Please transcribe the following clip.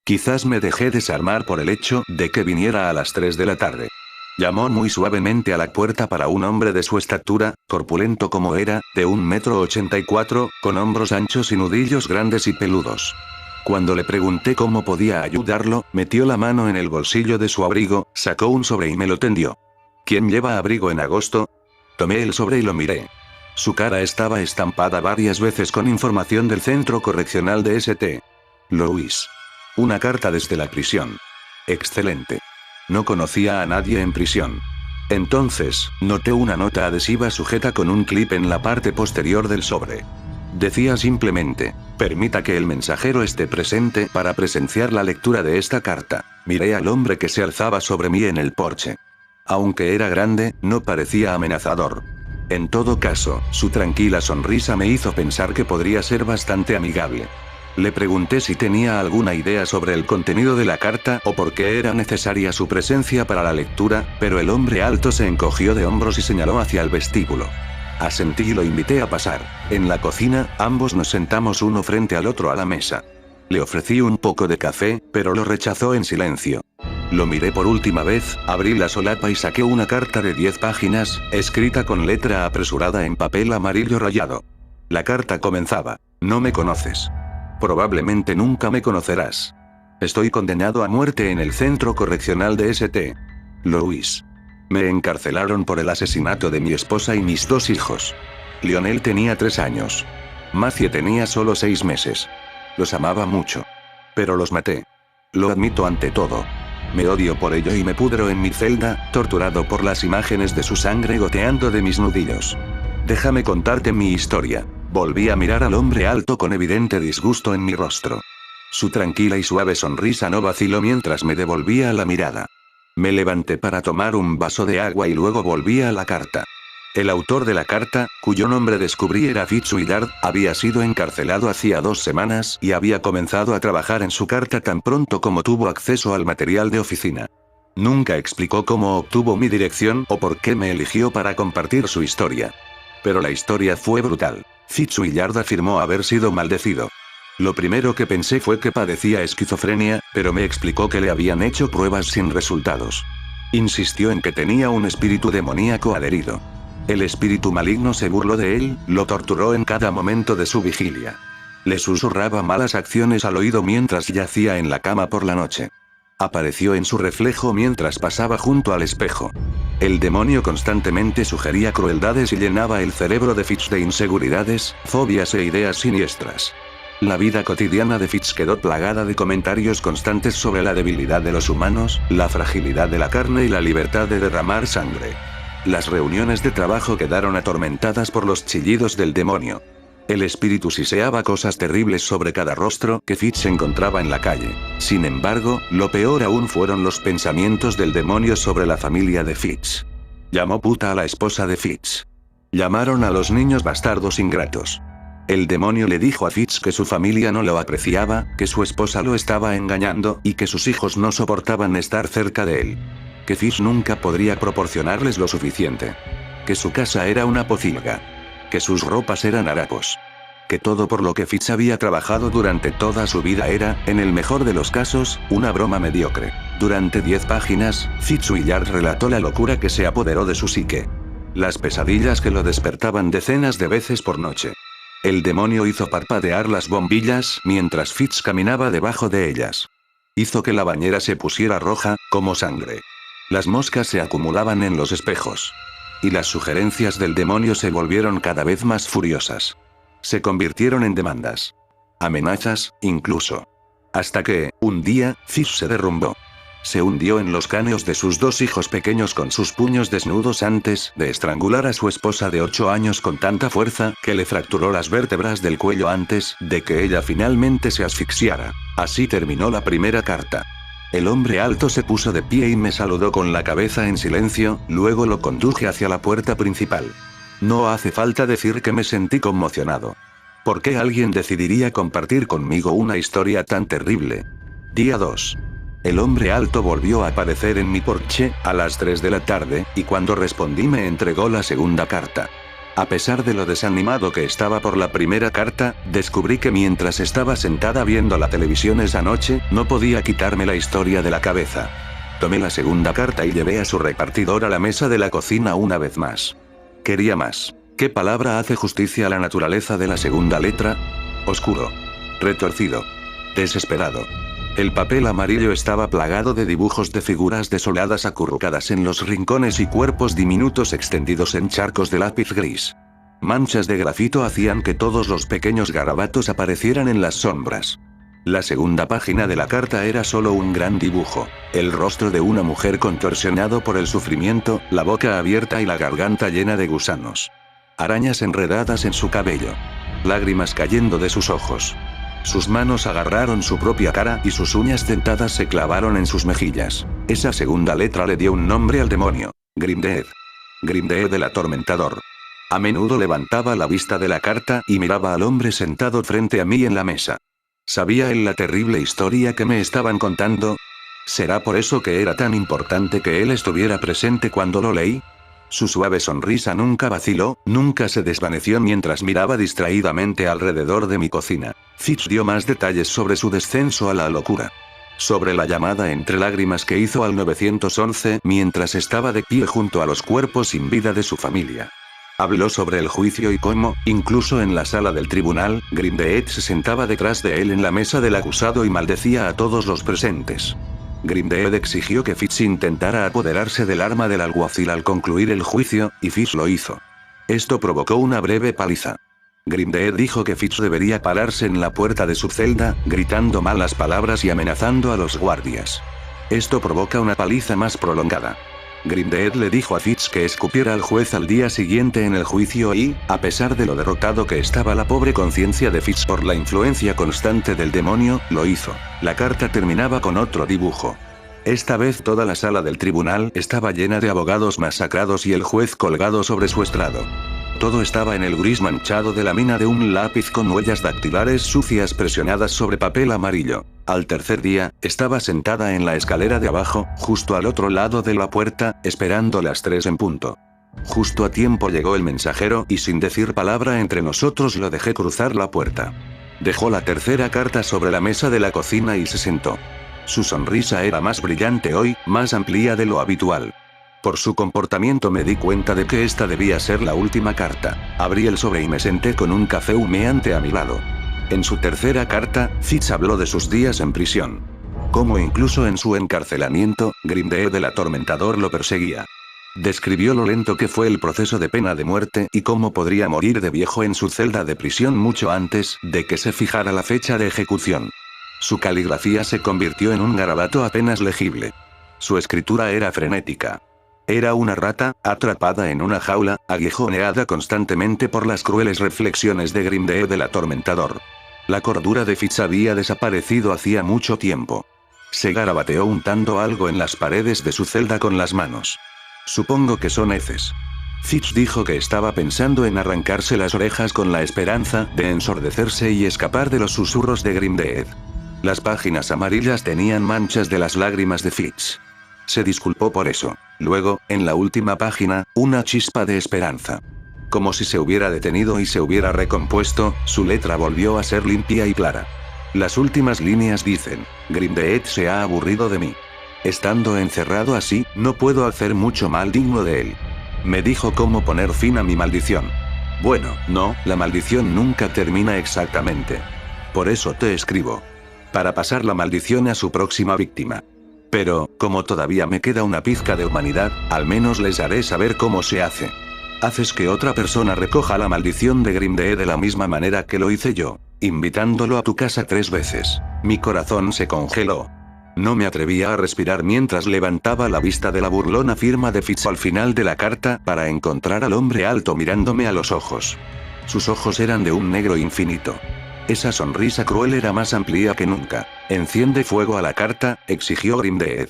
Quizás me dejé desarmar por el hecho de que viniera a las 3 de la tarde. Llamó muy suavemente a la puerta para un hombre de su estatura, corpulento como era, de 1,84 m, con hombros anchos y nudillos grandes y peludos. Cuando le pregunté cómo podía ayudarlo, metió la mano en el bolsillo de su abrigo, sacó un sobre y me lo tendió. ¿Quién lleva abrigo en agosto? Tomé el sobre y lo miré. Su cara estaba estampada varias veces con información del centro correccional de St. Louis. Una carta desde la prisión. Excelente. No conocía a nadie en prisión. Entonces, noté una nota adhesiva sujeta con un clip en la parte posterior del sobre. Decía simplemente: permita que el mensajero esté presente para presenciar la lectura de esta carta. Miré al hombre que se alzaba sobre mí en el porche. Aunque era grande, no parecía amenazador. En todo caso, su tranquila sonrisa me hizo pensar que podría ser bastante amigable. Le pregunté si tenía alguna idea sobre el contenido de la carta o por qué era necesaria su presencia para la lectura, pero el hombre alto se encogió de hombros y señaló hacia el vestíbulo. Asentí y lo invité a pasar. En la cocina, ambos nos sentamos uno frente al otro a la mesa. Le ofrecí un poco de café, pero lo rechazó en silencio. Lo miré por última vez, abrí la solapa y saqué una carta de 10 páginas, escrita con letra apresurada en papel amarillo rayado. La carta comenzaba: no me conoces. Probablemente nunca me conocerás. Estoy condenado a muerte en el centro correccional de St. Louis. Me encarcelaron por el asesinato de mi esposa y mis 2 hijos. Lionel tenía 3 años. Matthew tenía solo 6 meses. Los amaba mucho. Pero los maté. Lo admito ante todo. Me odio por ello y me pudro en mi celda, torturado por las imágenes de su sangre goteando de mis nudillos. Déjame contarte mi historia. Volví a mirar al hombre alto con evidente disgusto en mi rostro. Su tranquila y suave sonrisa no vaciló mientras me devolvía la mirada. Me levanté para tomar un vaso de agua y luego volví a la carta. El autor de la carta, cuyo nombre descubrí era Fitz Willard, había sido encarcelado hacía 2 semanas y había comenzado a trabajar en su carta tan pronto como tuvo acceso al material de oficina. Nunca explicó cómo obtuvo mi dirección o por qué me eligió para compartir su historia. Pero la historia fue brutal. Fitz Willard afirmó haber sido maldecido. Lo primero que pensé fue que padecía esquizofrenia, pero me explicó que le habían hecho pruebas sin resultados. Insistió en que tenía un espíritu demoníaco adherido. El espíritu maligno se burló de él, lo torturó en cada momento de su vigilia. Le susurraba malas acciones al oído mientras yacía en la cama por la noche. Apareció en su reflejo mientras pasaba junto al espejo. El demonio constantemente sugería crueldades y llenaba el cerebro de Fitz de inseguridades, fobias e ideas siniestras. La vida cotidiana de Fitz quedó plagada de comentarios constantes sobre la debilidad de los humanos, la fragilidad de la carne y la libertad de derramar sangre. Las reuniones de trabajo quedaron atormentadas por los chillidos del demonio. El espíritu siseaba cosas terribles sobre cada rostro que Fitz encontraba en la calle. Sin embargo, lo peor aún fueron los pensamientos del demonio sobre la familia de Fitz. Llamó puta a la esposa de Fitz. Llamaron a los niños bastardos ingratos. El demonio le dijo a Fitz que su familia no lo apreciaba, que su esposa lo estaba engañando y que sus hijos no soportaban estar cerca de él. Que Fitz nunca podría proporcionarles lo suficiente. Que su casa era una pocilga. Que sus ropas eran harapos. Que todo por lo que Fitz había trabajado durante toda su vida era, en el mejor de los casos, una broma mediocre. Durante 10 páginas, Fitz Willard relató la locura que se apoderó de su psique. Las pesadillas que lo despertaban decenas de veces por noche. El demonio hizo parpadear las bombillas mientras Fitz caminaba debajo de ellas. Hizo que la bañera se pusiera roja, como sangre. Las moscas se acumulaban en los espejos. Y las sugerencias del demonio se volvieron cada vez más furiosas. Se convirtieron en demandas. Amenazas, incluso. Hasta que, un día, Fitz se derrumbó. Se hundió en los cráneos de sus 2 hijos pequeños con sus puños desnudos antes de estrangular a su esposa de 8 años con tanta fuerza que le fracturó las vértebras del cuello antes de que ella finalmente se asfixiara. Así terminó la primera carta. El hombre alto se puso de pie y me saludó con la cabeza en silencio, luego lo conduje hacia la puerta principal. No hace falta decir que me sentí conmocionado. ¿Por qué alguien decidiría compartir conmigo una historia tan terrible? Día 2. El hombre alto volvió a aparecer en mi porche, a las 3 de la tarde, y cuando respondí me entregó la segunda carta. A pesar de lo desanimado que estaba por la primera carta, descubrí que mientras estaba sentada viendo la televisión esa noche, no podía quitarme la historia de la cabeza. Tomé la segunda carta y llevé a su repartidor a la mesa de la cocina una vez más. Quería más. ¿Qué palabra hace justicia a la naturaleza de la segunda letra? Oscuro. Retorcido. Desesperado. El papel amarillo estaba plagado de dibujos de figuras desoladas acurrucadas en los rincones y cuerpos diminutos extendidos en charcos de lápiz gris. Manchas de grafito hacían que todos los pequeños garabatos aparecieran en las sombras. La segunda página de la carta era solo un gran dibujo, el rostro de una mujer contorsionado por el sufrimiento, la boca abierta y la garganta llena de gusanos. Arañas enredadas en su cabello. Lágrimas cayendo de sus ojos. Sus manos agarraron su propia cara y sus uñas dentadas se clavaron en sus mejillas. Esa segunda letra le dio un nombre al demonio. Grimdeed. Grimdeed el atormentador. A menudo levantaba la vista de la carta y miraba al hombre sentado frente a mí en la mesa. ¿Sabía él la terrible historia que me estaban contando? ¿Será por eso que era tan importante que él estuviera presente cuando lo leí? Su suave sonrisa nunca vaciló, nunca se desvaneció mientras miraba distraídamente alrededor de mi cocina. Fitz dio más detalles sobre su descenso a la locura. Sobre la llamada entre lágrimas que hizo al 911 mientras estaba de pie junto a los cuerpos sin vida de su familia. Habló sobre el juicio y cómo, incluso en la sala del tribunal, Grimdeed se sentaba detrás de él en la mesa del acusado y maldecía a todos los presentes. Grimdeed exigió que Fitz intentara apoderarse del arma del alguacil al concluir el juicio, y Fitz lo hizo. Esto provocó una breve paliza. Grimdeed dijo que Fitz debería pararse en la puerta de su celda, gritando malas palabras y amenazando a los guardias. Esto provoca una paliza más prolongada. Grimdeed le dijo a Fitz que escupiera al juez al día siguiente en el juicio y, a pesar de lo derrotado que estaba la pobre conciencia de Fitz por la influencia constante del demonio, lo hizo. La carta terminaba con otro dibujo. Esta vez toda la sala del tribunal estaba llena de abogados masacrados y el juez colgado sobre su estrado. Todo estaba en el gris manchado de la mina de un lápiz con huellas dactilares sucias presionadas sobre papel amarillo. Al tercer día, estaba sentada en la escalera de abajo, justo al otro lado de la puerta, esperando las 3 en punto. Justo a tiempo llegó el mensajero y sin decir palabra entre nosotros lo dejé cruzar la puerta. Dejó la tercera carta sobre la mesa de la cocina y se sentó. Su sonrisa era más brillante hoy, más amplia de lo habitual. Por su comportamiento me di cuenta de que esta debía ser la última carta. Abrí el sobre y me senté con un café humeante a mi lado. En su tercera carta, Fitz habló de sus días en prisión. Cómo incluso en su encarcelamiento, Grimdeed el atormentador lo perseguía. Describió lo lento que fue el proceso de pena de muerte y cómo podría morir de viejo en su celda de prisión mucho antes de que se fijara la fecha de ejecución. Su caligrafía se convirtió en un garabato apenas legible. Su escritura era frenética. Era una rata, atrapada en una jaula, aguijoneada constantemente por las crueles reflexiones de Grimdeed el atormentador. La cordura de Fitz había desaparecido hacía mucho tiempo. Se garabateó untando algo en las paredes de su celda con las manos. Supongo que son heces. Fitz dijo que estaba pensando en arrancarse las orejas con la esperanza de ensordecerse y escapar de los susurros de Grimdeed. Las páginas amarillas tenían manchas de las lágrimas de Fitz. Se disculpó por eso. Luego, en la última página, una chispa de esperanza. Como si se hubiera detenido y se hubiera recompuesto, su letra volvió a ser limpia y clara. Las últimas líneas dicen: Grimdeed se ha aburrido de mí. Estando encerrado así, no puedo hacer mucho mal digno de él. Me dijo cómo poner fin a mi maldición. Bueno, no, la maldición nunca termina exactamente. Por eso te escribo. Para pasar la maldición a su próxima víctima. Pero, como todavía me queda una pizca de humanidad, al menos les haré saber cómo se hace. Haces que otra persona recoja la maldición de Grimdeed de la misma manera que lo hice yo, invitándolo a tu casa 3 veces. Mi corazón se congeló. No me atrevía a respirar mientras levantaba la vista de la burlona firma de Fitz al final de la carta para encontrar al hombre alto mirándome a los ojos. Sus ojos eran de un negro infinito. Esa sonrisa cruel era más amplia que nunca. «Enciende fuego a la carta», exigió Grimdeed.